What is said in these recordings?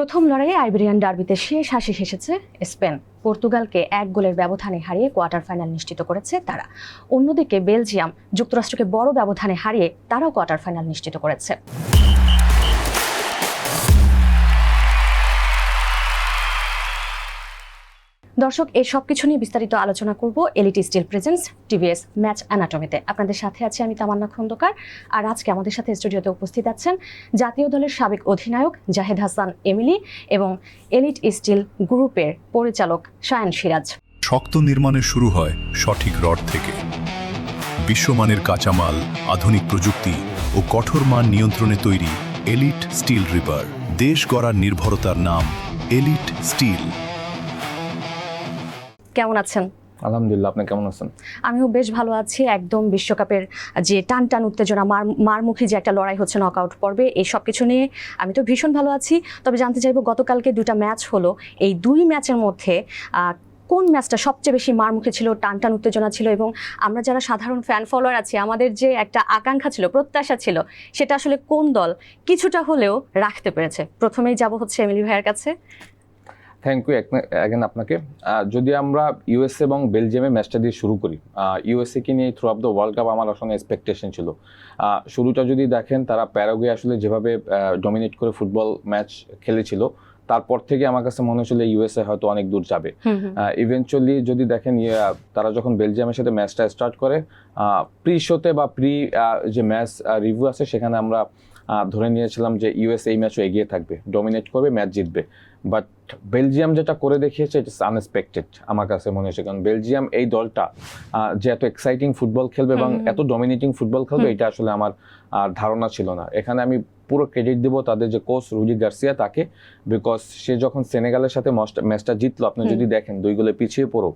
প্রথম লড়াইয়ে আইবেরিয়ান ডার্বিতে শেষ হাসি হেসেছে স্পেন। পর্তুগালকে 1 গোলের ব্যবধানে হারিয়ে কোয়ার্টার ফাইনাল নিশ্চিত করেছে তারা। অন্যদিকে বেলজিয়াম যুক্তরাষ্ট্রকে বড় ব্যবধানে হারিয়ে তারাও কোয়ার্টার ফাইনাল নিশ্চিত করেছে। দর্শক, এই সবকিছু নিয়ে বিস্তারিত আলোচনা করব Elite Steel presents TVS match অ্যানাটমিতে। আপনাদের সাথে আছি আমি তামান্না খন্দকার, আর আজকে আমাদের সাথে স্টুডিওতে উপস্থিত আছেন জাতীয় দলের সাবেক অধিনায়ক জাহেদ হাসান এমিলি এবং এলিট স্টিল গ্রুপের পরিচালক শায়ান সিরাজ। শক্ত নির্মাণের শুরু হয় সঠিক রড থেকে। বিশ্বমানের কাঁচামাল, আধুনিক প্রযুক্তি ও কঠোর মান নিয়ন্ত্রণে তৈরি এলিট স্টিল রিবার। দেশ গড়ার নির্ভরতার নাম এলিট স্টিল। কেমন আছেন? আলহামদুলিল্লাহ, আপনি কেমন আছেন? আমিও বেশ ভালো আছি। একদম বিশ্বকাপের যে টান উত্তেজনা, মারমুখী যে একটা লড়াই হচ্ছে নকআউট পর্বে, এই সব কিছু নিয়ে আমি তো ভীষণ ভালো আছি। তবে জানতে চাইবো, গতকালকে 2টা ম্যাচ হলো, এই 2 ম্যাচের মধ্যে কোন ম্যাচটা সবচেয়ে বেশি মারমুখী ছিল, টান উত্তেজনা ছিল, এবং আমরা যারা সাধারণ ফ্যান ফলোয়ার আছি আমাদের যে একটা আকাঙ্ক্ষা ছিল, প্রত্যাশা ছিল, সেটা আসলে কোন দল কিছুটা হলেও রাখতে পেরেছে? প্রথমেই যাব হচ্ছে এমিলি ভাইয়ের কাছে। থ্যাংক ইউ অ্যাগেন আপনাকে। যদি আমরা ইউএসএ এবং বেলজিয়ামের ম্যাচটা দিয়ে শুরু করি, ইউএসএকে নিয়ে through up the world cup আমার আসলে এক্সপেকটেশন ছিল। শুরুটা যদি দেখেন, তারা প্যারাগুয়ে আসলে যেভাবে ডমিনেট করে ফুটবল ম্যাচ খেলেছিল, তারপর থেকে আমার কাছে মনে হচ্ছিল ইউএসএ হয়তো অনেক দূর যাবে। ইভেনচুয়ালি যদি দেখেন, তারা যখন বেলজিয়ামের সাথে ম্যাচটা স্টার্ট করে, প্রি শোতে বা যে ম্যাচ রিভিউ আছে সেখানে আমরা ধরে নিয়েছিলাম যে ইউএসএ এই ম্যাচও এগিয়ে থাকবে, ডমিনেট করবে, ম্যাচ জিতবে। বাট বেলজিয়াম যেটা করে দেখিয়েছে, ইট ইস আনএক্সপেক্টেড আমার কাছে মনে হয়েছে। কারণ বেলজিয়াম এই দলটা যে এত এক্সাইটিং ফুটবল খেলবে এবং এত ডমিনেটিং ফুটবল খেলবে, এটা আসলে আমার ধারণা ছিল না। এখানে আমি পুরো ক্রেডিট দেবো তাদের যে কোচ রুডি গার্সিয়া তাকে, বিকজ সে যখন সেনেগালের সাথে ম্যাচটা জিতলো, আপনি যদি দেখেন 2 গোলে পিছিয়ে পড়ো,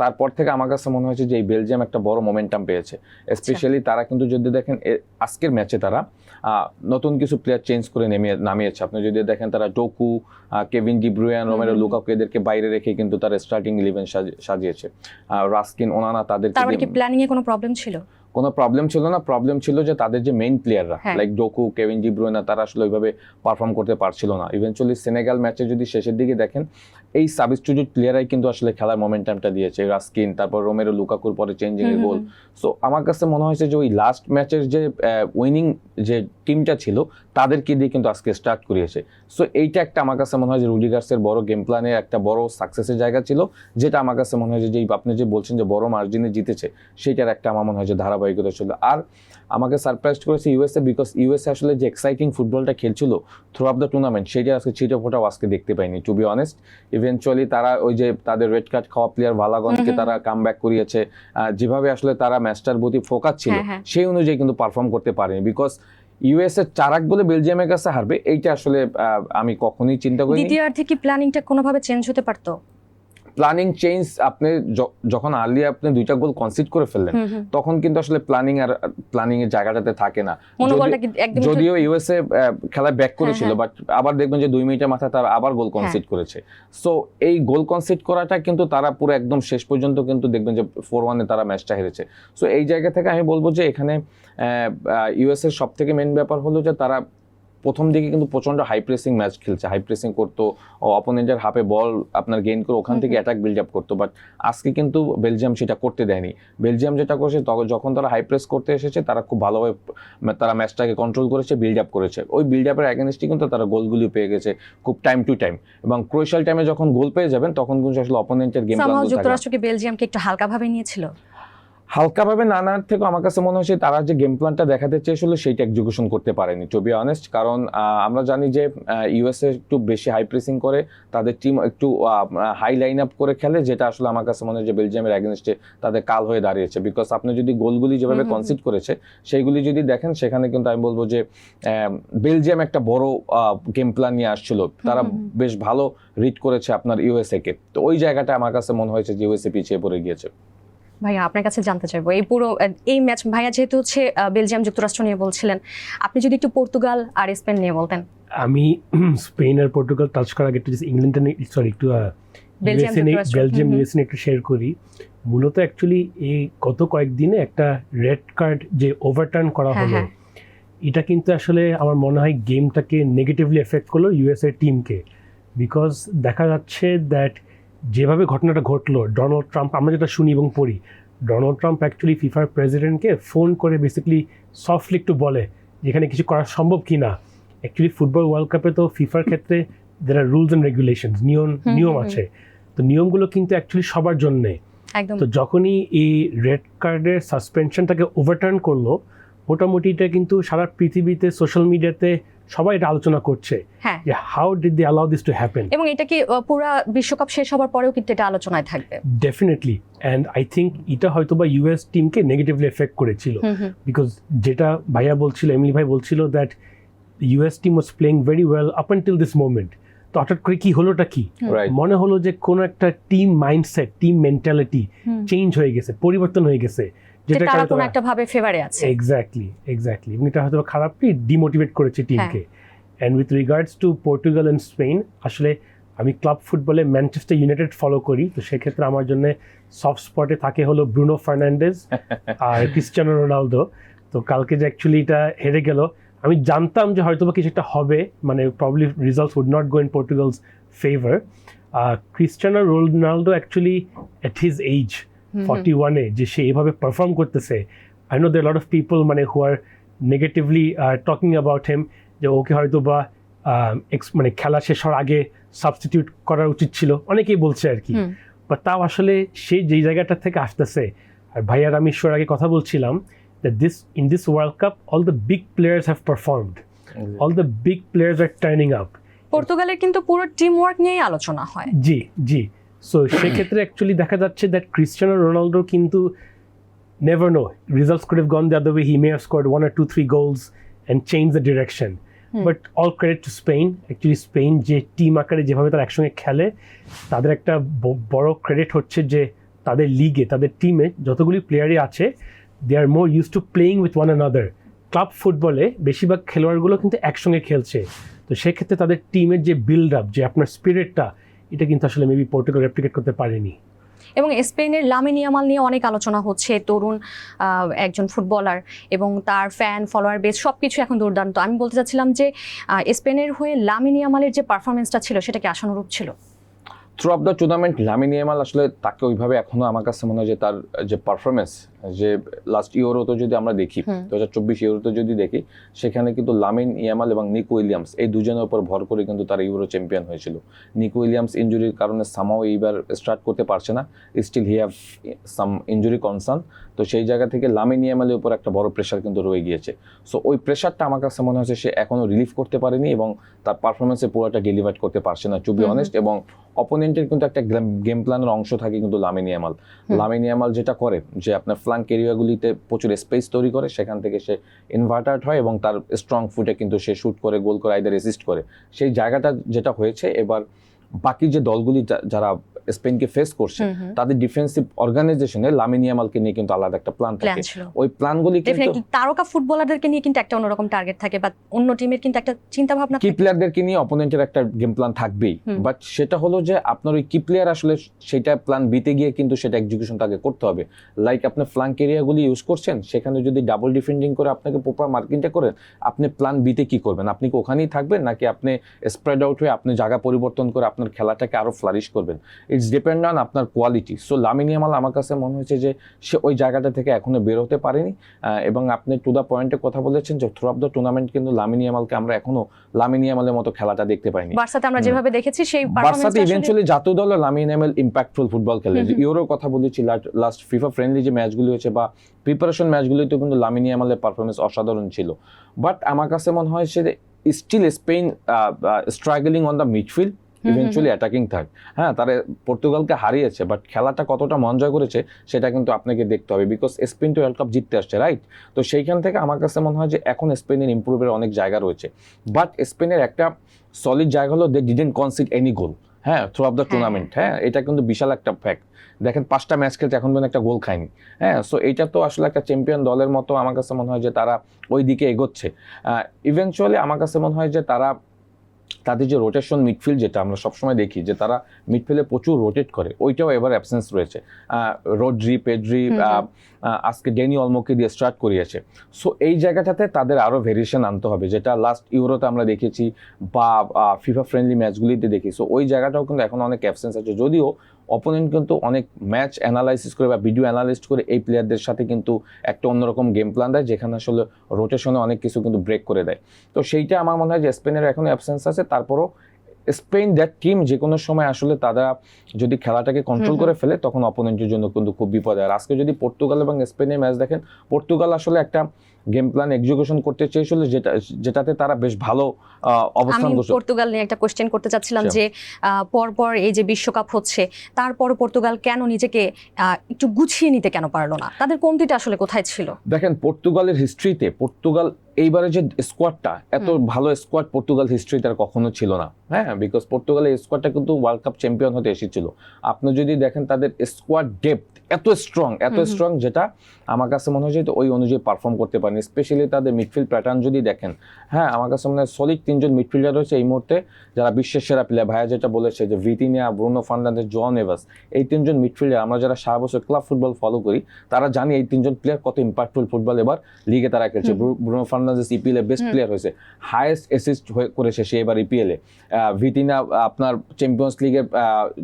তারপর থেকে আমার কাছে মনে হয়েছে যে এই বেলজিয়াম একটা বড় মোমেন্টাম পেয়েছে। স্পেশালি তারা কিন্তু যদি দেখেন আজকের ম্যাচে তারা নতুন কিছু প্লেয়ার চেঞ্জ করে নামিয়েছে। আপনি যদি দেখেন, তারা ডোকু, কেভিন ডি ব্রুয়ান, রোমেরো লুকাকু এদেরকে বাইরে রেখে কিন্তু তারা স্টার্টিং 11 সাজিয়েছে। রাস্কিন, ওনানা, তাদের প্ল্যানিং এ কোনো প্রবলেম ছিল? কোনো প্রবলেম ছিল না। প্রবলেম ছিল যে তাদের যে মেইন প্লেয়াররা লাইক ডোকু, কেভিন ডি ব্রুয়না, তারা আসলে ওইভাবে পারফর্ম করতে পারছিল না। ইভেনচুয়ালি সেনেগাল ম্যাচে যদি শেষের দিকে দেখেন, এই সাবস্টিটিউট প্লেয়াররাই কিন্তু আসলে খেলার মোমেন্টামটা দিয়েছে। রাস্কিন, তারপর রোমেরো লুকাকুর পরে চেঞ্জিং এর গোল। সো আমার কাছে মনে হয়েছে যে ওই লাস্ট ম্যাচের যে উইনিং যে টিমটা ছিল তাদেরকে দিয়ে কিন্তু আজকে স্টার্ট করিয়েছে। সো এইটা একটা আমার কাছে মনে হয় যে রুডি গার্সিয়ার বড় গেম প্ল্যানের একটা বড় সাকসেসের জায়গা ছিল, যেটা আমার কাছে মনে হয় যে আপনি যে বলছেন যে বড় মার্জিনে জিতেছে, সেইটার একটা আমার মনে হয় যে ধারাবাহিকতা ছিল। আর আমাকে সারপ্রাইজ করেছে ইউএসএ, বিকজ ইউএসএ আসলে যে এক্সাইটিং ফুটবলটা খেলছিল থ্রু আপ দ্য টুর্নামেন্ট, সেটা আজকে ছিটে ফোটাও আজকে দেখতে পাইনি, টু বি অনেস্ট। ইভেনচুয়ালি তারা ওই যে তাদের রেড কার্ড খাওয়া প্লেয়ার ভালাগনকে তারা কাম ব্যাক করিয়েছে, যেভাবে আসলে তারা ম্যাচটার প্রতি ফোকাস ছিল সেই অনুযায়ী কিন্তু পারফর্ম করতে পারেনি। বিকজ ইউএসএ 4 গোলে বেলজিয়ামের কাছে হারবে, এইটা আসলে আমি কখনোই চিন্তা করিনি। দ্বিতীয়ার্ধে কি প্ল্যানিংটা কোনোভাবে চেঞ্জ হতে পারতো? প্ল্যানিং চেঞ্জ, আপনি যখন আর্লি আপনি 2টা গোল কনসিড করে ফেললেন, তখন কিন্তু আসলে প্ল্যানিং এর জায়গাটাতে থাকে না। যদিও ইউএসএ খেলায় ব্যাক করেছিল, বাট আবার দেখবেন যে 2 মিনিটের মাথায় তারা আবার গোল কনসিড করেছে। সো এই গোল কনসিড করাটা কিন্তু তারা পুরো একদম শেষ পর্যন্ত কিন্তু দেখবেন যে 4-1 তারা ম্যাচটা হেরেছে। সো এই জায়গা থেকে আমি বলবো যে এখানে ইউএসএ সব থেকে মেইন ব্যাপার হলো যে তারা প্রথম দিকে কিন্তু প্রচন্ড হাই প্রেসিং ম্যাচ খেলছে, হাই প্রেসিং করতো, অপোনেন্টের হাফে বল আপনার গেইন করে ওখান থেকে অ্যাটাক বিল্ড আপ করতো। বাট আজকে কিন্তু বেলজিয়াম সেটা করতে দেয়নি। বেলজিয়াম যেটা করেছে, যখন তারা হাই প্রেস করতে এসেছে, তারা খুব ভালোভাবে তারা ম্যাচটাকে কন্ট্রোল করেছে, বিল্ড আপ করেছে। ওই বিল্ড আপের অ্যাগেনস্টে কিন্তু তারা গোলগুলি পেয়ে গেছে খুব টাইম টু টাইম, এবং ক্রুশিয়াল টাইমে যখন গোল পেয়ে যাবেন তখন কিন্তু আসলে অপোনেন্টের গেম প্ল্যান যুক্তরাষ্ট্রকে বেলজিয়ামকে একটু হালকাভাবে নিয়েছিল। হালকাভাবে নানার থেকে আমার কাছে মনে হচ্ছে তারা যে গেম প্ল্যানটা দেখাতে চেয়েছিল সেইটা এক্সিকিউশন করতে পারেনি, টু বি অনেস্ট। কারণ আমরা জানি যে ইউএসএ একটু বেশি হাই প্রেসিং করে, তাদের টিম একটু হাই লাইন আপ করে খেলে, যেটা আসলে আমার কাছে মনে হয় যে বেলজিয়ামের অ্যাগেনস্টে তাদের কাল হয়ে দাঁড়িয়েছে। বিকজ আপনি যদি গোলগুলি যেভাবে কনসিড করেছে সেইগুলি যদি দেখেন, সেখানে কিন্তু আমি বলবো যে বেলজিয়াম একটা বড় গেম প্ল্যান নিয়ে আসছিল, তারা বেশ ভালো রিড করেছে আপনার ইউএসএ কে। তো ওই জায়গাটা আমার কাছে মনে হয়েছে যে ইউএসএ পিছিয়ে পড়ে গিয়েছে। ভাইয়া, আপনার কাছে জানতে চাইবো, এই ম্যাচ, ভাইয়া যেহেতু হচ্ছে বেলজিয়াম যুক্তরাষ্ট্র নিয়ে বলছিলেন, আপনি যদি একটু পর্তুগাল আর স্পেন নিয়ে বলতেন। আমি স্পেন আর পর্তুগাল টাচ করার আগে একটু ইংল্যান্ড একটু বেলজিয়াম ইউএসএ একটু শেয়ার করি। মূলত অ্যাকচুয়ালি এই গত কয়েকদিনে একটা রেড কার্ড যে ওভারটার্ন করা হলো, এটা কিন্তু আসলে আমার মনে হয় গেমটাকে নেগেটিভলি এফেক্ট করলো ইউএসএ টিমকে, বিকজ দেখা যাচ্ছে দ্যাট যেভাবে ঘটনাটা ঘটলো, ডোনাল্ড ট্রাম্প, আমরা যেটা শুনি এবং পড়ি, ডোনাল্ড ট্রাম্প অ্যাকচুয়ালি ফিফার প্রেসিডেন্টকে ফোন করে বেসিক্যালি সফটলি একটু বলে যেখানে কিছু করা সম্ভব কি না। অ্যাকচুয়ালি ফুটবল ওয়ার্ল্ড কাপে তো ফিফার ক্ষেত্রে দের আর রুলস অ্যান্ড রেগুলেশনস, নিয়ম আছে, তো নিয়মগুলো কিন্তু অ্যাকচুয়ালি সবার জন্যে। একদম। তো যখনই এই রেড কার্ডের সাসপেনশনটাকে ওভারটার্ন করলো, মোটামুটি এটা কিন্তু সারা পৃথিবীতে সোশ্যাল মিডিয়াতে সবাই এটা আলোচনা করছে হ্যাঁ, যে how did they allow this to happen. এবং এটা কি পুরা বিশ্বকাপ শেষ হবার পরেও কিন্তু এটা আলোচনায় থাকবে ডেফিনেটলি, অ্যান্ড আই থিঙ্ক এটা হয়তো বা ইউএস টিমকে নেগেটিভলি এফেক্ট করেছিল, বিকজ যেটা ভাইয়া বলছিল, এমিলি ভাই বলছিল that US team was playing very well up until this moment. তো হঠাৎ করে কি হলোটা কি, রাইট, মনে হলো যে কোনো একটা team mindset, team mentality change হয়ে গেছে, পরিবর্তন হয়ে গেছে, যেটা তারা কোনো একটা ভাবে ফেভারে আছে। এক্স্যাক্টলি, এবং এটা হয়তো খারাপই ডিমোটিভেট করেছে টিমকে। And with regards to Portugal and Spain, আসলে আমি ক্লাব ফুটবলে ম্যানচেস্টার ইউনাইটেড ফলো করি, তো সেক্ষেত্রে আমার জন্য সফট স্পটে থাকে হলো ব্রুনো ফার্নান্ডেজ আর ক্রিস্টিয়ানো রোনালদো। তো কালকে যে অ্যাকচুয়ালি এটা হেরে গেল, আমি জানতাম যে হয়তো বা কিছু একটা হবে, মানে probably results would not go in পর্তুগালস ফেভার। Cristiano Ronaldo actually at his age 41-এ যে সে এভাবে পারফর্ম করতেছে, I know there lot of people মানে who are negatively talking about him, যে ওকে হয়তো বা মানে খেলা শেষ হওয়ার আগে সাবস্টিটিউট করা উচিত ছিল, অনেকেই বলছে আর কি। বা তাও আসলে সে যেই জায়গাটা থেকে আসতেছে, আর ভাইয়ার আমি ঈশ্বর আগে কথা বলছিলাম that in this World Cup all the big players have performed, all the big players are turning up. পর্তুগালের কিন্তু পুরো টিম ওয়ার্ক নিয়েই আলোচনা হয়। জি, সো সেক্ষেত্রে অ্যাকচুয়ালি দেখা যাচ্ছে দ্যাট ক্রিস্টিয়ানো রোনালদো কিন্তু never know, results could have gone the other way, he may have scored 1 or 2-3 goals and changed the direction. But all credit to Spain. Actually Spain যে team আকারে যেভাবে তারা একসঙ্গে খেলে, তাদের একটা বড় ক্রেডিট হচ্ছে যে তাদের লিগে, তাদের টিমে যতগুলি প্লেয়ারই আছে, they are more used to playing with one another. Club ফুটবলে বেশিরভাগ খেলোয়াড়গুলো কিন্তু একসঙ্গে খেলছে, তো সেক্ষেত্রে তাদের টিমের যে বিল্ড আপ, যে আপনার স্পিরিটটা, এটা কিন্তু আসলে মেবি পর্তুগাল রেপ্লিকেট করতে পারেনি। এবং স্পেনের লামিন ইয়ামাল নিয়ে অনেক আলোচনা হচ্ছে, তরুণ একজন ফুটবলার এবং তার ফ্যান ফলোয়ার বেস সব কিছু এখন দুর্দান্ত। আমি বলতে চাচ্ছিলাম যে স্পেনের হয়ে লামিন ইয়ামালের যে পারফরমেন্সটা ছিল সেটা কি আশানুরূপ ছিল? Through of the tournament Lamine Yamal আসলে তাকে ওইভাবে এখনো আমার কাছে মনে হয় যে তার যে পারফরমেন্স, যে লাস্ট ইউরোতে যদি আমরা দেখি, 2024 ইউরোতে যদি দেখি, সেখানে কিন্তু লামিন ইয়ামাল এবং নিকো উইলিয়ামস এই দুজনের উপর ভর করে কিন্তু তারা ইউরো চ্যাম্পিয়ন হয়েছিল। নিকো উইলিয়ামস ইনজুরির কারণে সামাও এইবার স্টার্ট করতে পারছে না, still he have some injury concern. তো সেই জায়গা থেকে লামিন ইয়ামালের উপর একটা বড় প্রেশার কিন্তু রয়ে গিয়েছে। সো ওই প্রেশারটা আমার কাছে মনে হচ্ছে সে এখনো রিলিফ করতে পারেনি এবং তার পারফরমেন্সে পুরোটা ডেলিভার করতে পারছে না, টু বি অনেস্ট। এবং অপোনেন্টের কিন্তু একটা গেম প্ল্যানের অংশ থাকে কিন্তু লামিন ইয়ামাল যেটা করে যে আপনার ফ্ল্যাঙ্ক এরিয়াগুলিতে প্রচুর স্পেস তৈরি করে, সেখান থেকে সে ইনভার্টার্ড হয় এবং তার স্ট্রং ফুটে কিন্তু সে শুট করে, গোল করে, আইদার অ্যাসিস্ট করে। সেই জায়গাটা যেটা হয়েছে, এবার বাকি যে দলগুলি যারা স্পেনকে ফেস করছে, তাদের ডিফেন্সিভ অর্গানাইজেশনে লামিন ইয়ামালকে নিয়ে কিন্তু আলাদা একটা প্ল্যান থাকে। ওই প্ল্যানগুলি কিন্তু তারকা ফুটবলারদেরকে নিয়ে কিন্তু একটা অন্যরকম টার্গেট থাকে, বা অন্য টিমের কিন্তু একটা চিন্তা ভাবনা থাকে, কি প্লেয়ারদেরকে নিয়ে অপোনেন্টের একটা গেম প্ল্যান থাকবেই। বাট সেটা হলো যে আপনার ওই কি প্লেয়ার আসলে সেটা প্ল্যান বিতে গিয়ে কিন্তু সেটা এক্সিকিউশন তাকে করতে হবে। লাইক আপনি ফ্ল্যাঙ্ক এরিয়াগুলি ইউজ করছেন, সেখানে যদি ডাবল ডিফেন্ডিং করে আপনাকে প্রপার মার্কিংটা করেন, আপনি প্ল্যান বিতে কি করবেন? আপনি কি ওখানেই থাকবেন, নাকি আপনি স্প্রেড আউট হয়ে আপনি জায়গা পরিবর্তন করে আপনার খেলাটাকে আরো ফ্লারিশ করবেন? ইটস ডিপেন্ড অন আপনার কোয়ালিটি। সো লামিন ইয়ামাল আমার কাছে মনে হয়েছে যে সে ওই জায়গাটা থেকে এখনো বের হতে পারেনি। এবং আপনি টু দ্য পয়েন্টে কথা বলেছেন যে থ্রু অফ দ্য টুর্নামেন্ট কিন্তু লামিন ইয়ামালকে আমরা এখনো লামিন ইয়ামালের মতো খেলাটা দেখতে পাইনি। বার্সাতে আমরা যেভাবে দেখেছি সেই বার্সাতে ইভেন্চুয়ালি জাতীয় দলে লামিন ইয়ামাল ইম্প্যাক্টফুল ফুটবল খেলে। ইউরোর কথা বলেছি, লাস্ট ফিফা ফ্রেন্ডলি যে ম্যাচগুলি হয়েছে বা প্রিপারেশন ম্যাচগুলিতে কিন্তু লামিন ইয়ামালের পারফরমেন্স অসাধারণ ছিল। বাট আমার কাছে মনে হয় সে still Spain struggling on the midfield, eventually attacking third. হ্যাঁ, তারা পর্তুগালকে হারিয়েছে, বাট খেলাটা কতটা মন জয় করেছে সেটা কিন্তু আপনাকে দেখতে হবে, বিকজ স্পেন তো ওয়ার্ল্ড কাপ জিততে আসছে, রাইট? তো সেইখান থেকে আমার কাছে মনে হয় যে এখন স্পেনের ইম্প্রুভের অনেক জায়গা রয়েছে। বাট স্পেনের একটা সলিড জায়গা হলো দে ডিডন্ট কনসিড এনি গোল, হ্যাঁ, থ্রু অফ দ্য টুর্নামেন্ট। হ্যাঁ, এটা কিন্তু বিশাল একটা ফ্যাক্ট। দেখেন 5টা ম্যাচ খেলতে এখন পর্যন্ত একটা গোল খায়নি। হ্যাঁ, সো এটা তো আসলে একটা চ্যাম্পিয়ন দলের মতো আমার কাছে মনে হয় যে তারা ওই দিকে এগোচ্ছে। ইভেনচুয়ালি আমার কাছে মনে হয় যে তারা তাদের যে রোটেশন মিডফিল্ড যেটা আমরা সবসময় দেখি যে তারা মিডফিল্ডে প্রচুর রোটেট করে, ওইটাও এবার অ্যাবসেন্স রয়েছে। রোড্রি, পেড্রি, আজকে ডেনি অলমোকে দিয়ে স্টার্ট করিয়েছে। সো এই জায়গাটাতে তাদের আরও ভেরিয়েশন আনতে হবে, যেটা লাস্ট ইউরোতে আমরা দেখেছি বা ফিফা ফ্রেন্ডলি ম্যাচগুলিতে দেখি। সো ওই জায়গাটাও কিন্তু এখন অনেক অ্যাবসেন্স আছে, যদিও অপোনেন্ট কিন্তু অনেক ম্যাচ অ্যানালাইসিস করে বা ভিডিও অ্যানালিস্ট করে এই প্লেয়ারদের সাথে কিন্তু একটা অন্যরকম গেম প্ল্যান দেয়, যেখানে আসলে রোটেশনে অনেক কিছু কিন্তু ব্রেক করে দেয়। তো সেইটা আমার মনে হয় যে স্পেনের এখনও অ্যাবসেন্স আছে। তারপরও স্পেন দ্যাট টিম যে কোনো সময় আসলে তারা যদি খেলাটাকে কন্ট্রোল করে ফেলে তখন অপোনেন্টের জন্য কিন্তু খুব বিপদ হয়। আর আজকে যদি পর্তুগাল এবং স্পেনের ম্যাচ দেখেন, পর্তুগাল আসলে একটা গেম প্ল্যান এক্সিকিউশন করতে চেয়েছিল যেটাতে তারা বেশ ভালো অবস্থান করছে। আমি পর্তুগাল নিয়ে একটা কোশ্চেন করতে চাচ্ছিলাম যে পরপর এই যে বিশ্বকাপ হচ্ছে, তারপর পর্তুগাল কেন নিজেকে একটু গুছিয়ে নিতে কেন পারলো না? তাদের কমতিটা আসলে কোথায় ছিল? দেখেন, পর্তুগালের হিস্ট্রিতে পর্তুগাল এইবারে যে স্কোয়াডটা, এত ভালো স্কোয়াড পর্তুগাল হিস্ট্রিতে আর কখনো ছিল না। হ্যাঁ, বিকজ পর্তুগালের স্কোয়াডটা কিন্তু ওয়ার্ল্ড কাপ চ্যাম্পিয়ন হতে এসেছিল। আপনি যদি দেখেন তাদের স্কোয়াড ডেপথ এত স্ট্রং, যেটা আমার কাছে মনে হয় যে ওই অনুযায়ী পারফর্ম করতে পারেনি। স্পেশালি তাদের মিডফিল্ড প্যাটার্ন যদি দেখেন, হ্যাঁ আমার কাছে মনে হয় সলিড 3জন মিডফিল্ডার রয়েছে এই মুহূর্তে যারা বিশ্বের সেরা প্লেয়ার। ভাইয়া যেটা বলেছে যে ভিতিনিয়া, ব্রুনো ফার্নান্দেজ, জন এভাস, এই 3জন মিডফিল্ডার আমরা যারা সারা বছর ক্লাব ফুটবল ফলো করি তারা জানি এই 3জন প্লেয়ার কত ইম্প্যাক্টফুল ফুটবল এবার লিগে তারা খেলছে। ব্রুনো ফার্নান্দেজ ইপিএল এ বেস্ট প্লেয়ার হয়েছে, হাইয়েস্ট অ্যাসিস্ট করেছে সে এবার ইপিএল এ। ভিতিনা আপনার চ্যাম্পিয়ন্স লিগের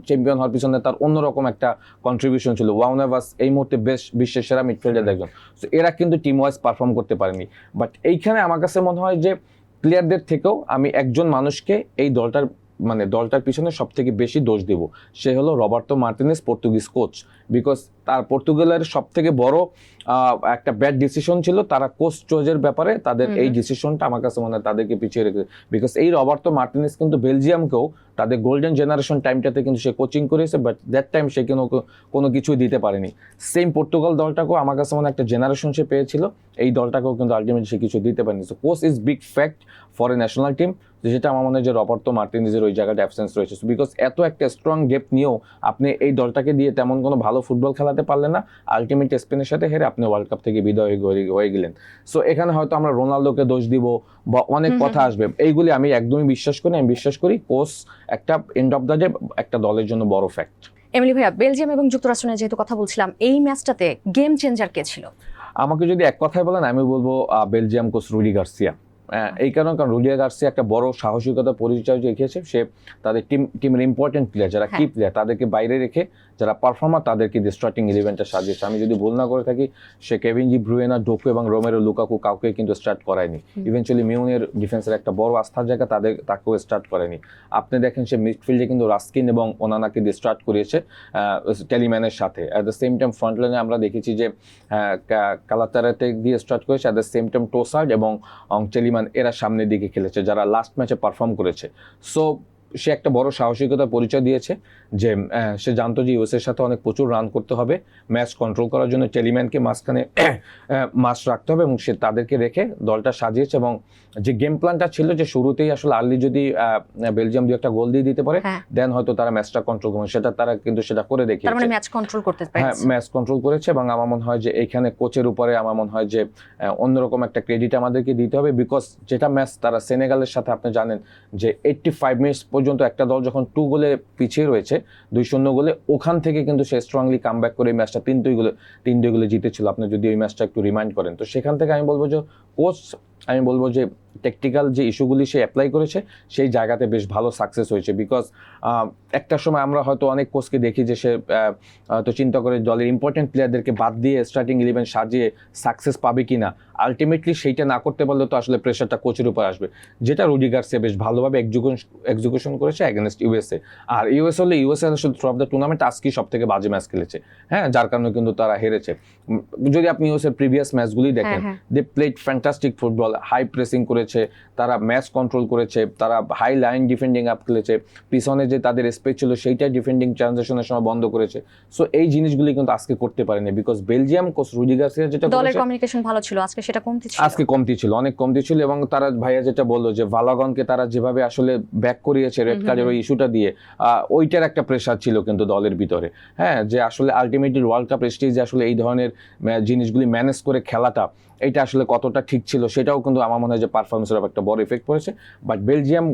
চ্যাম্পিয়ন হওয়ার পিছনে তার অন্যরকম একটা কন্ট্রিবিউশন ছিল। ওয়ান এভাস এই মুহূর্তে বেস্ট বিশ্বের সেরা মিডফিল্ডার একজন। সো এরা কিন্তু টিম ওয়াইজ পারফর্ম করতে পারেনি। বাট এইখানে আমার কাছে মনে হয় যে প্লেয়ারদের থেকেও আমি একজন মানুষকে এই দলটার পিছনে সব থেকে বেশি দোষ দেব, সে হলো Roberto Martinez, Portuguese coach. Because তার পর্তুগালের সব থেকে বড় একটা ব্যাড ডিসিশন ছিল তারা কোচ চয়েজের ব্যাপারে, তাদের এই ডিসিশনটা আমার কাছে মনে হয় তাদেরকে পিছিয়ে রেখেছে। বিকজ এই রবার্তো মার্টিনেজ কিন্তু বেলজিয়ামকেও তাদের গোল্ডেন জেনারেশন টাইমটাতে কিন্তু সে কোচিং করেছে, বাট দ্যাট টাইম সে কোনো কিছুই দিতে পারেনি। সেম পর্তুগাল দলটাকেও আমার কাছে মনে হয় একটা জেনারেশন সে পেয়েছিল, এই দলটাকেও কিন্তু আলটিমেটলি সে কিছু দিতে পারেনি। So coach is big fact for a national team, যেটা আমার মনে হয় যে রবার্তো মার্টিনেজের ওই জায়গাটা অ্যাবসেন্স রয়েছে। বিকজ এত একটা স্ট্রং ডেপথ নিয়েও আপনি এই দলটাকে দিয়ে তেমন কোনো ভালো ফুটবল খেলাতে পারলেন না। আলটিমেট স্পেনের সাথে হেরে আপনি ওয়ার্ল্ড কাপ থেকে বিদায় হয়ে গেলেন। সো এখানে হয়তো আমরা রোনালদোকে দোষ দিব বা অনেক কথা আসবে, এইগুলি আমি একদমই বিশ্বাস করি। আমি বিশ্বাস করি কোচ একটা এন্ড অফ দ্য ডে একটা দলের জন্য বড় ফ্যাক্ট। এমিলি ভাইয়া, বেলজিয়াম এবং যুক্তরাষ্ট্র নিয়ে যেহেতু কথা বলছিলাম, এই ম্যাচটাতে গেম চেঞ্জার কে ছিল? আমাকে যদি এক কথায় বলেন আমি বলবো বেলজিয়াম কোচ রুডি গার্সিয়া। এই কারণ রুডি গার্সিয়া একটা বড় সাহসিকতা পরিচয় দেখিয়েছে। সে তাদের টিমের ইম্পর্টেন্ট প্লেয়ার যারা কি প্লেয়ার তাদেরকে বাইরে রেখে যারা পারফর্মার তাদেরকে দিয়ে স্টার্টিং 11টা সাজিয়েছে। আমি যদি ভুল না করে থাকি সে কেভিন জি ব্রুয়েনা, ডোকু এবং রোমেরো লুকাকু কাউকে কিন্তু স্টার্ট করায়নি। ইভেনচুয়ালি মিউনের ডিফেন্সের একটা বড় আস্থার জায়গা তাকেও স্টার্ট করেনি। আপনি দেখেন সে মিডফিল্ডে কিন্তু রাস্কিন এবং ওনানাকে দিয়ে স্টার্ট করিয়েছে টেলিম্যানের সাথে। At the same time front লাইনে আমরা দেখেছি যে কালাতারাতে দিয়ে স্টার্ট করেছে। অ্যাট দ্য সেম টাইম টোসার্ড এবং টেলিম্যান এরা সামনের দিকে খেলেছে যারা লাস্ট ম্যাচে পারফর্ম করেছে। সো সে একটা বড় সাহসিকতার পরিচয় দিয়েছে যে সে জানতো যে ইউএসের সাথে অনেক প্রচুর রান করতে হবে, ম্যাচ কন্ট্রোল করার জন্য টেলিম্যানকে মাঝখানে মাস রাখতে হবে এবং সে তাদেরকে রেখে দলটা সাজিয়েছে। এবং যে গেম প্ল্যানটা ছিল যে শুরুতেই আসলে আর্লি যদি বেলজিয়াম 2-1 গোল দিয়ে দিতে পারে দেন হয়তো তারা ম্যাচটা কন্ট্রোল করবে, সেটা তারা কিন্তু সেটা করে দেখিয়েছে। তার মানে ম্যাচ কন্ট্রোল করতে পেরেছে। হ্যাঁ, ম্যাচ কন্ট্রোল করেছে এবং আমার মনে হয় যে এইখানে কোচের উপরে আমার মনে হয় যে অন্যরকম একটা ক্রেডিট আমাদেরকে দিতে হবে। বিকজ যেটা ম্যাচ তারা সেনেগালের সাথে আপনি জানেন যে 85 মিনিটস পর্যন্ত একটা দল যখন 2 গোলে পিছিয়ে রয়েছে 2-0 গোলে, ওখান থেকে কিন্তু সে স্ট্রংলি কাম ব্যাক করে এই ম্যাচটা 3-2 গোলে জিতেছিল। আপনি যদি ওই ম্যাচটা একটু রিমাইন্ড করেন, তো সেখান থেকে আমি বলবো যে কোচ টেকনিক্যাল যে ইস্যুগুলি সে অ্যাপ্লাই করেছে সেই জায়গাতে বেশ ভালো সাকসেস হয়েছে। বিকজ একটা সময় আমরা হয়তো অনেক কোচকে দেখি যে সে তো চিন্তা করে দলের ইম্পর্টেন্ট প্লেয়ারদেরকে বাদ দিয়ে স্টার্টিং 11 সাজিয়ে সাকসেস পাবে কি না। আলটিমেটলি সেইটা না করতে পারলে তো আসলে প্রেশারটা কোচের উপর আসবে, যেটা রুডি গার্সিয়া বেশ ভালোভাবে এক্সিকিউশন করেছে অ্যাগেনস্ট ইউএসএ। আর ইউএসএ আসলে থ্রু অফ দ্য টুর্নামেন্ট আজকেই সব থেকে বাজে ম্যাচ খেলেছে, হ্যাঁ, যার কারণে কিন্তু তারা হেরেছে। যদি আপনি ইউএসএর প্রিভিয়াস ম্যাচগুলি দেখেন, they played fantastic football, high pressing করেছে, তারা ম্যাচ কন্ট্রোল করেছে, তারা হাই লাইন ডিফেন্ডিং আপ খেলেছে, পিছনে যে তাদের স্পেস ছিল সেইটা ডিফেন্ডিং ট্রানজিশনের সময় বন্ধ করেছে। সো এই জিনিসগুলি কিন্তু আজকে করতে পারেনি because Belgium coach Rudi Garcia যেটা দলের কমিউনিকেশন ভালো ছিল, আজকে সেটা কমতি ছিল। আজকে কমতি ছিল, অনেক কমতি ছিল। এবং তারা ভাইয়া যেটা বললো যে ভালাগনকে তারা যেভাবে আসলে ব্যাক করিয়েছে রেড কার্ডের ওই ইস্যুটা দিয়ে, ওইটার একটা প্রেশার ছিল কিন্তু দলের ভিতরে, হ্যাঁ, যে আসলে আলটিমেটলি ওয়ার্ল্ড কাপ স্টেজে আসলে এই ধরনের জিনিসগুলি ম্যানেজ করে খেলাটা এটা আসলে কতটা ঠিক ছিল সেটাও কিন্তু আমার মনে হয় যে পারফরমেন্সের একটা বড় ইফেক্ট পড়েছে। বাট বেলজিয়াম